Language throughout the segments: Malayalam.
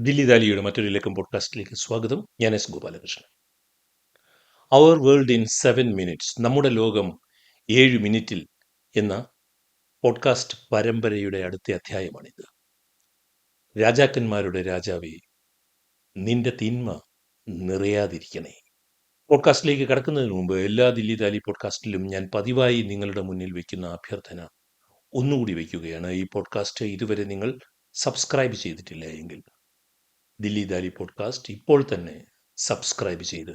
ദില്ലി ദാലിയുടെ മറ്റൊരു ലക്കം പോഡ്കാസ്റ്റിലേക്ക് സ്വാഗതം. ഞാൻ S Gopalakrishnan. Our world in 7 minutes, നമ്മുടെ ലോകം 7 മിനിറ്റിൽ എന്ന പോഡ്കാസ്റ്റ് പരമ്പരയുടെ അടുത്ത അധ്യായമാണിത്. രാജാക്കന്മാരുടെ രാജാവേ, നിന്റെ തിന്മ നിറയാതിരിക്കണേ. പോഡ്കാസ്റ്റിലേക്ക് കടക്കുന്നതിന് മുമ്പ് എല്ലാ ദില്ലി ദാലി പോഡ്കാസ്റ്റിലും ഞാൻ പതിവായി നിങ്ങളുടെ മുന്നിൽ വയ്ക്കുന്ന അഭ്യർത്ഥന ഒന്നുകൂടി വയ്ക്കുകയാണ്. ഈ പോഡ്കാസ്റ്റ് ഇതുവരെ നിങ്ങൾ സബ്സ്ക്രൈബ് ചെയ്തിട്ടില്ല എങ്കിൽ ദില്ലി ദാലി പോഡ്കാസ്റ്റ് ഇപ്പോൾ തന്നെ സബ്സ്ക്രൈബ് ചെയ്ത്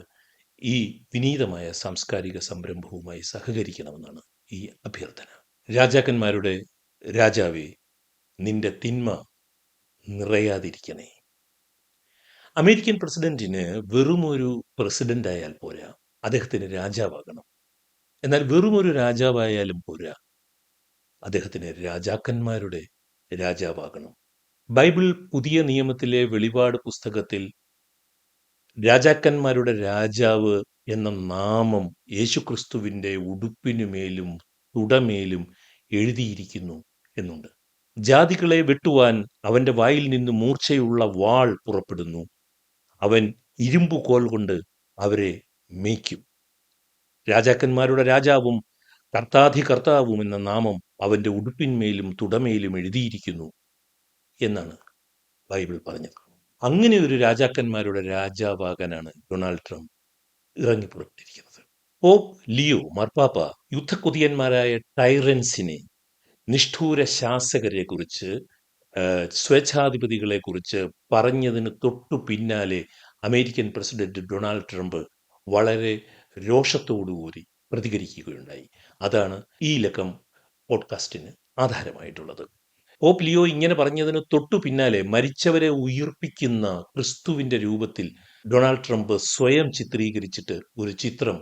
ഈ വിനീതമായ സാംസ്കാരിക സംരംഭവുമായി സഹകരിക്കണമെന്നാണ് ഈ അഭ്യർത്ഥന. രാജാക്കന്മാരുടെ രാജാവേ, നിന്റെ തിന്മ നിറയാതിരിക്കണേ. അമേരിക്കൻ പ്രസിഡന്റിന് വെറുമൊരു പ്രസിഡന്റ് ആയാൽ പോരാ, അദ്ദേഹത്തിന് രാജാവാകണം. എന്നാൽ വെറുമൊരു രാജാവായാലും പോരാ, അദ്ദേഹത്തിന് രാജാക്കന്മാരുടെ രാജാവാകണം. ബൈബിൾ പുതിയ നിയമത്തിലെ വെളിപാട് പുസ്തകത്തിൽ രാജാക്കന്മാരുടെ രാജാവ് എന്ന നാമം യേശുക്രിസ്തുവിൻ്റെ ഉടുപ്പിനുമേലും തുടമേലും എഴുതിയിരിക്കുന്നു എന്നുണ്ട്. ജാതികളെ വെട്ടുവാൻ അവൻ്റെ വായിൽ നിന്ന് മൂർച്ചയുള്ള വാൾ പുറപ്പെടുന്നു. അവൻ ഇരുമ്പുകോൽ കൊണ്ട് അവരെ മേയ്ക്കും. രാജാക്കന്മാരുടെ രാജാവും കർത്താധികർത്താവും എന്ന നാമം അവൻ്റെ ഉടുപ്പിന്മേലും തുടമേലും എഴുതിയിരിക്കുന്നു എന്നാണ് ബൈബിൾ പറഞ്ഞത്. അങ്ങനെ ഒരു രാജാക്കന്മാരുടെ രാജാവാകാനാണ് ഡൊണാൾഡ് ട്രംപ് ഇറങ്ങിപ്പുറപ്പെട്ടിരിക്കുന്നത്. പോപ്പ് ലിയോ മാർപ്പാപ്പ യുദ്ധക്കൊതിയന്മാരായ ടൈറൻസിനെ, നിഷ്ഠൂര ശാസകരെ കുറിച്ച്, സ്വേച്ഛാധിപതികളെ കുറിച്ച് പറഞ്ഞതിന് തൊട്ടു പിന്നാലെ അമേരിക്കൻ പ്രസിഡന്റ് ഡൊണാൾഡ് ട്രംപ് വളരെ രോഷത്തോടുകൂടി പ്രതികരിക്കുകയുണ്ടായി. അതാണ് ഈ ലക്കം പോഡ്കാസ്റ്റിന് ആധാരമായിട്ടുള്ളത്. പോപ്പ് ലിയോ ഇങ്ങനെ പറഞ്ഞതിന് തൊട്ടു പിന്നാലെ മരിച്ചവരെ ഉയിർപ്പിക്കുന്ന ക്രിസ്തുവിൻ്റെ രൂപത്തിൽ ഡൊണാൾഡ് ട്രംപ് സ്വയം ചിത്രീകരിച്ചിട്ട് ഒരു ചിത്രം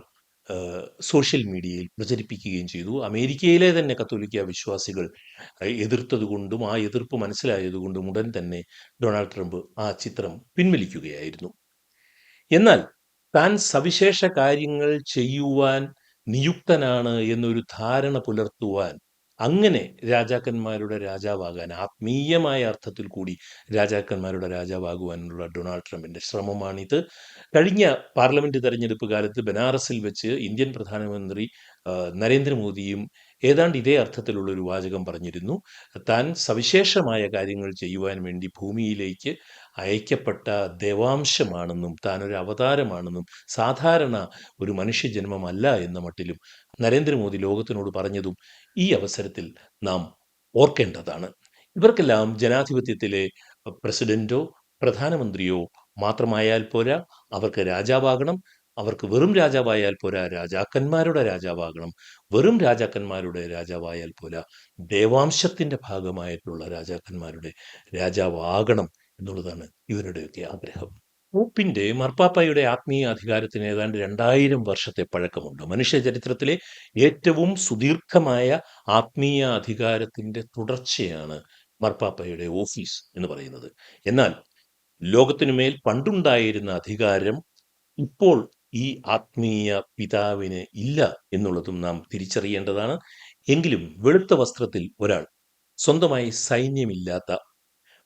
സോഷ്യൽ മീഡിയയിൽ പ്രചരിപ്പിക്കുകയും ചെയ്തു. അമേരിക്കയിലെ തന്നെ കത്തോലിക്ക വിശ്വാസികൾ എതിർത്തതുകൊണ്ടും ആ എതിർപ്പ് മനസ്സിലായതുകൊണ്ടും ഉടൻ തന്നെ ഡൊണാൾഡ് ട്രംപ് ആ ചിത്രം പിൻവലിക്കുകയായിരുന്നു. എന്നാൽ താൻ സവിശേഷ കാര്യങ്ങൾ ചെയ്യുവാൻ നിയുക്തനാണ് എന്നൊരു ധാരണ പുലർത്തുവാൻ, അങ്ങനെ രാജാക്കന്മാരുടെ രാജാവാകാൻ, ആത്മീയമായ അർത്ഥത്തിൽ കൂടി രാജാക്കന്മാരുടെ രാജാവാകുവാനുള്ള ഡൊണാൾഡ് ട്രംപിൻ്റെ ശ്രമമാണിത്. കഴിഞ്ഞ പാർലമെൻറ്റ് തെരഞ്ഞെടുപ്പ് കാലത്ത് ബനാറസിൽ വെച്ച് ഇന്ത്യൻ പ്രധാനമന്ത്രി നരേന്ദ്രമോദിയും ഏതാണ്ട് ഇതേ അർത്ഥത്തിലുള്ളൊരു വാചകം പറഞ്ഞിരുന്നു. താൻ സവിശേഷമായ കാര്യങ്ങൾ ചെയ്യുവാൻ വേണ്ടി ഭൂമിയിലേക്ക് അയക്കപ്പെട്ട ദേവാംശമാണെന്നും താനൊരു അവതാരമാണെന്നും സാധാരണ ഒരു മനുഷ്യജന്മമല്ല എന്ന മട്ടിലും നരേന്ദ്രമോദി ലോകത്തിനോട് പറഞ്ഞതും ഈ അവസരത്തിൽ നാം ഓർക്കേണ്ടതാണ്. ഇവർക്കെല്ലാം ജനാധിപത്യത്തിലെ പ്രസിഡന്റോ പ്രധാനമന്ത്രിയോ മാത്രമായാൽ പോരാ, അവർക്ക് രാജാവാകണം. അവർക്ക് വെറും രാജാവായാൽ പോരാ, രാജാക്കന്മാരുടെ രാജാവാകണം. വെറും രാജാക്കന്മാരുടെ രാജാവായാൽ പോരാ, ദേവാംശത്തിൻ്റെ ഭാഗമായിട്ടുള്ള രാജാക്കന്മാരുടെ രാജാവാകണം എന്നുള്ളതാണ് ഇവരുടെയൊക്കെ ആഗ്രഹം. പോപ്പിൻ്റെ മാർപ്പാപ്പയുടെ ആത്മീയ അധികാരത്തിന് ഏതാണ്ട് 2000 വർഷത്തെ പഴക്കമുണ്ട്. മനുഷ്യ ചരിത്രത്തിലെ ഏറ്റവും സുദീർഘമായ ആത്മീയ അധികാരത്തിൻ്റെ തുടർച്ചയാണ് മാർപ്പാപ്പയുടെ ഓഫീസ് എന്ന് പറയുന്നത്. എന്നാൽ ലോകത്തിനുമേൽ പണ്ടുണ്ടായിരുന്ന അധികാരം ഇപ്പോൾ ഈ ആത്മീയ പിതാവിന് ഇല്ല എന്നുള്ളതും നാം തിരിച്ചറിയേണ്ടതാണ്. എങ്കിലും വെളുത്ത വസ്ത്രത്തിൽ ഒരാൾ, സ്വന്തമായി സൈന്യമില്ലാത്ത,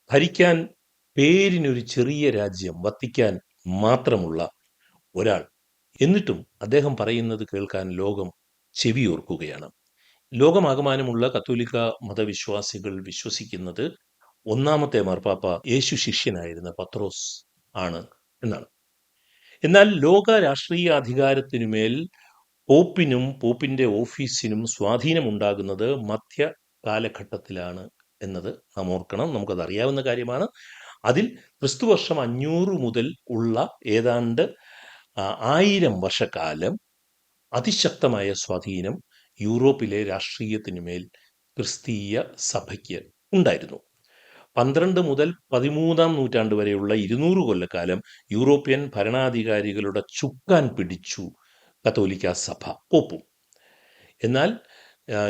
ഭരിക്കാൻ പേരിനൊരു ചെറിയ രാജ്യം വത്തിക്കാൻ മാത്രമുള്ള ഒരാൾ, എന്നിട്ടും അദ്ദേഹം പറയുന്നത് കേൾക്കാൻ ലോകം ചെവിയോർക്കുകയാണ്. ലോകമാകമാനമുള്ള കത്തോലിക്ക മതവിശ്വാസികൾ വിശ്വസിക്കുന്നത് ഒന്നാമത്തെ മാർപ്പാപ്പ യേശു ശിഷ്യനായിരുന്ന പത്രോസ് ആണ് എന്നാണ്. എന്നാൽ ലോക രാഷ്ട്രീയ അധികാരത്തിനുമേൽ പോപ്പിനും പോപ്പിൻ്റെ ഓഫീസിനും സ്വാധീനമുണ്ടാകുന്നത് മധ്യ കാലഘട്ടത്തിലാണ് എന്നത് നാം ഓർക്കണം. നമുക്കത് അറിയാവുന്ന കാര്യമാണ്. അതിൽ ക്രിസ്തുവർഷം 500 മുതൽ ഉള്ള ഏതാണ്ട് 1000 വർഷക്കാലം അതിശക്തമായ സ്വാധീനം യൂറോപ്പിലെ രാഷ്ട്രീയത്തിനുമേൽ ക്രിസ്തീയ സഭയ്ക്ക് ഉണ്ടായിരുന്നു. 12 മുതൽ 13 നൂറ്റാണ്ട് വരെയുള്ള 200 കൊല്ലക്കാലം യൂറോപ്യൻ ഭരണാധികാരികളുടെ ചുക്കാൻ പിടിച്ചു കത്തോലിക്ക സഭ, പോപ്പും. എന്നാൽ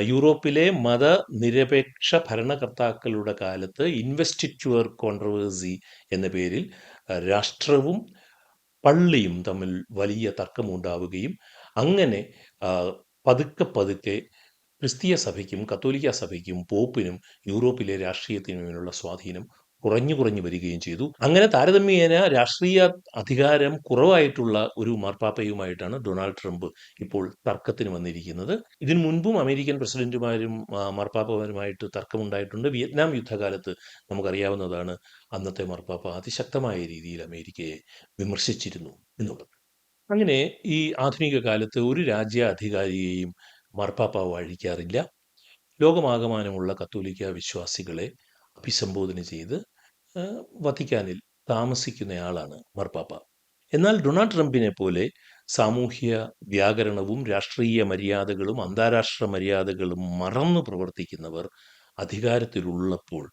യൂറോപ്പിലെ മതനിരപേക്ഷ ഭരണകർത്താക്കളുടെ കാലത്ത് ഇൻവെസ്റ്റിറ്റ്യൂർ കോൺട്രവേഴ്സി എന്ന പേരിൽ രാഷ്ട്രവും പള്ളിയും തമ്മിൽ വലിയ തർക്കമുണ്ടാവുകയും അങ്ങനെ പതുക്കെ പതുക്കെ ക്രിസ്തീയ സഭയ്ക്കും കത്തോലിക്ക സഭയ്ക്കും പോപ്പിനും യൂറോപ്പിലെ രാഷ്ട്രീയത്തിനുമേലുള്ള സ്വാധീനം കുറഞ്ഞു കുറഞ്ഞു വരികയും ചെയ്തു. അങ്ങനെ താരതമ്യേന രാഷ്ട്രീയ അധികാരം കുറവായിട്ടുള്ള ഒരു മാർപ്പാപ്പയുമായിട്ടാണ് ഡൊണാൾഡ് ട്രംപ് ഇപ്പോൾ തർക്കത്തിന് വന്നിരിക്കുന്നത്. ഇതിനു മുൻപും അമേരിക്കൻ പ്രസിഡന്റുമാരും മാർപ്പാപ്പമാരുമായിട്ട് തർക്കമുണ്ടായിട്ടുണ്ട്. വിയറ്റ്നാം യുദ്ധകാലത്ത് നമുക്കറിയാവുന്നതാണ്, അന്നത്തെ മാർപ്പാപ്പ അതിശക്തമായ രീതിയിൽ അമേരിക്കയെ വിമർശിച്ചിരുന്നു എന്നുള്ളത്. അങ്ങനെ ഈ ആധുനിക കാലത്ത് ഒരു രാജ്യാധികാരിയെയും മാർപ്പാപ്പ വാഴിക്കാറില്ല. ലോകമാകമാനമുള്ള കത്തോലിക്ക വിശ്വാസികളെ അഭിസംബോധന ചെയ്ത് വത്തിക്കാനിൽ താമസിക്കുന്നയാളാണ് മാർപ്പാപ്പ. എന്നാൽ ഡൊണാൾഡ് ട്രംപിനെ പോലെ സാമൂഹ്യ വ്യാകരണവും രാഷ്ട്രീയ മര്യാദകളും അന്താരാഷ്ട്ര മര്യാദകളും മറന്നു പ്രവർത്തിക്കുന്നവർ അധികാരത്തിലുള്ളപ്പോൾ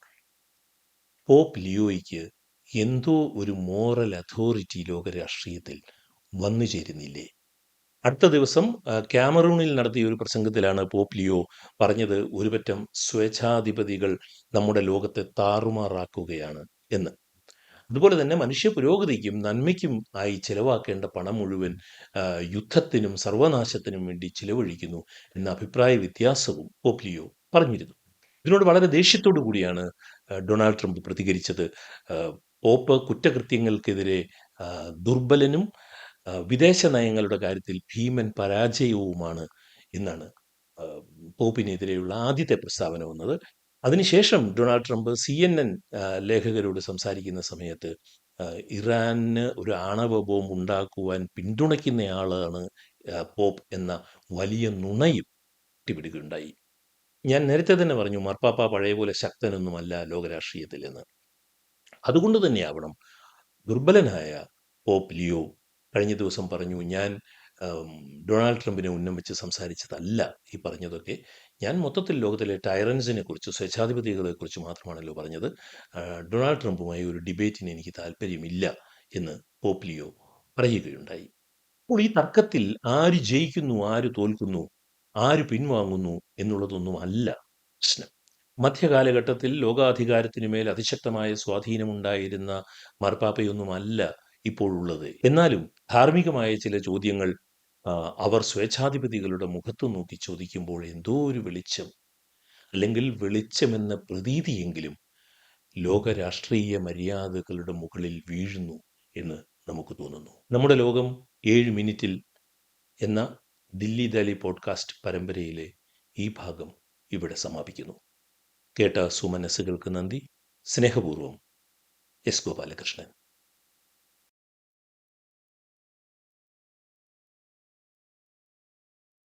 പോപ്പ് ലിയോയ്ക്ക് എന്തോ ഒരു മോറൽ അതോറിറ്റി ലോക രാഷ്ട്രീയത്തിൽ വന്നു ചേരുന്നില്ലേ? അടുത്ത ദിവസം കാമറൂണിൽ നടത്തിയ ഒരു പ്രസംഗത്തിലാണ് പോപ്പ് ലിയോ പറഞ്ഞത്, ഒരുപറ്റം സ്വേച്ഛാധിപതികൾ നമ്മുടെ ലോകത്തെ താറുമാറാക്കുകയാണ് എന്ന്. അതുപോലെ തന്നെ മനുഷ്യ പുരോഗതിക്കും നന്മയ്ക്കും ആയി ചിലവാക്കേണ്ട പണം മുഴുവൻ യുദ്ധത്തിനും സർവനാശത്തിനും വേണ്ടി ചിലവഴിക്കുന്നു എന്ന അഭിപ്രായ വ്യത്യാസവും പോപ്പ് ലിയോ പറഞ്ഞിരുന്നു. ഇതിനോട് വളരെ ദേഷ്യത്തോടു കൂടിയാണ് ഡൊണാൾഡ് ട്രംപ് പ്രതികരിച്ചത്. പോപ്പ് കുറ്റകൃത്യങ്ങൾക്കെതിരെ ദുർബലനും വിദേശ നയങ്ങളുടെ കാര്യത്തിൽ ഭീമൻ പരാജയവുമാണ് എന്നാണ് പോപ്പിനെതിരെയുള്ള ആദ്യത്തെ പ്രസ്താവന വന്നത്. അതിനുശേഷം ഡൊണാൾഡ് ട്രംപ് CNN ലേഖകരോട് സംസാരിക്കുന്ന സമയത്ത് ഇറാന് ഒരു ആണവ ബോംബ് ഉണ്ടാക്കുവാൻ പിന്തുണയ്ക്കുന്നയാളാണ് പോപ്പ് എന്ന വലിയ നുണയും ഇട്ടുപിടിക്കുകയുണ്ടായി. ഞാൻ നേരത്തെ തന്നെ പറഞ്ഞു, മാർപ്പാപ്പ പഴയ പോലെ ശക്തനൊന്നുമല്ല ലോകരാഷ്ട്രീയത്തിൽ എന്ന്. അതുകൊണ്ട് തന്നെയാവണം ദുർബലനായ പോപ്പ് ലിയോ കഴിഞ്ഞ ദിവസം പറഞ്ഞു, ഞാൻ ഡൊണാൾഡ് ട്രംപിനെ ഉന്നം വെച്ച് സംസാരിച്ചതല്ല ഈ പറഞ്ഞതൊക്കെ. ഞാൻ മൊത്തത്തിൽ ലോകത്തിലെ ടൈറൻസിനെ കുറിച്ച്, സ്വേച്ഛാധിപതികളെക്കുറിച്ച് മാത്രമാണല്ലോ പറഞ്ഞത്. ഡൊണാൾഡ് ട്രംപുമായി ഒരു ഡിബേറ്റിന് എനിക്ക് താല്പര്യമില്ല എന്ന് പോപ്പ് ലിയോ പറയുകയുണ്ടായി. അപ്പോൾ ഈ തർക്കത്തിൽ ആര് ജയിക്കുന്നു, ആര് തോൽക്കുന്നു, ആര് പിൻവാങ്ങുന്നു എന്നുള്ളതൊന്നും അല്ല പ്രശ്നം. മധ്യകാലഘട്ടത്തിൽ ലോകാധികാരത്തിനുമേൽ അതിശക്തമായ സ്വാധീനമുണ്ടായിരുന്ന മാർപ്പാപ്പയൊന്നുമല്ല ഇപ്പോഴുള്ളത്. എന്നാലും ധാർമ്മികമായ ചില ചോദ്യങ്ങൾ അവർ സ്വേച്ഛാധിപതികളുടെ മുഖത്ത് നോക്കി ചോദിക്കുമ്പോൾ എന്തോ ഒരു വെളിച്ചം, അല്ലെങ്കിൽ വെളിച്ചമെന്ന പ്രതീതിയെങ്കിലും ലോക രാഷ്ട്രീയ മര്യാദകളുടെ മുകളിൽ വീഴുന്നു എന്ന് നമുക്ക് തോന്നുന്നു. നമ്മുടെ ലോകം 7 മിനിറ്റിൽ എന്ന ദില്ലി ദാലി പോഡ്കാസ്റ്റ് പരമ്പരയിലെ ഈ ഭാഗം ഇവിടെ സമാപിക്കുന്നു. കേട്ട സുമനസ്സുകൾക്ക് നന്ദി. സ്നേഹപൂർവ്വം, എസ് ഗോപാലകൃഷ്ണൻ.